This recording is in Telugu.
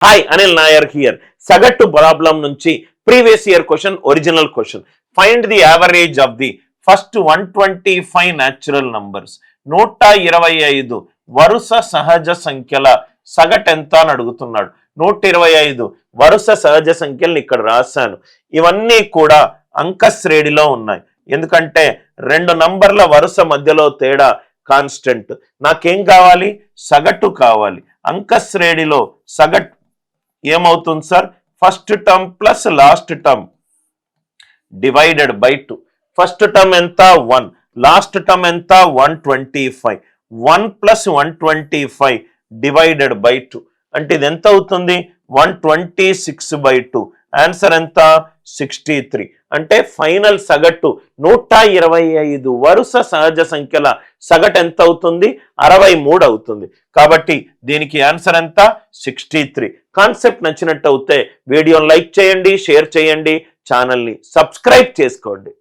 Hi Anil Nair here. సగటు ప్రాబ్లం నుంచి previous year question, original question. Find the average of the first 125 natural numbers. 125 వరుస సహజ సంఖ్యల సగటు ఎంత అని అడుగుతున్నాడు. 125 వరుస సహజ సంఖ్యలను ఇక్కడ రాశాను. ఇవన్నీ కూడా అంక శ్రేణిలో ఉన్నాయి, ఎందుకంటే రెండు నంబర్ల వరుస మధ్యలో తేడా కాన్స్టెంట్. నాకేం కావాలి? సగటు కావాలి. అంక శ్రేణిలో సగటు ఏమవుతుంది sir? First term plus last term divided by 2. First term ఎంత? 1, లాస్ట్ టర్మ్ ఎంత? 125. 1 ప్లస్ 125 డివైడెడ్ బై 2 అంటే ఇది ఎంత అవుతుంది? 126/2. ఆన్సర్ ఎంత? 63. అంటే ఫైనల్ సగటు 125 వరుస సహజ సంఖ్యల సగటు ఎంత అవుతుంది? 63 అవుతుంది. కాబట్టి దీనికి ఆన్సర్ ఎంత? 63. కాన్సెప్ట్ నచ్చినట్టు అయితే వీడియోని లైక్ చేయండి, షేర్ చేయండి, ఛానల్ని సబ్స్క్రైబ్ చేసుకోండి.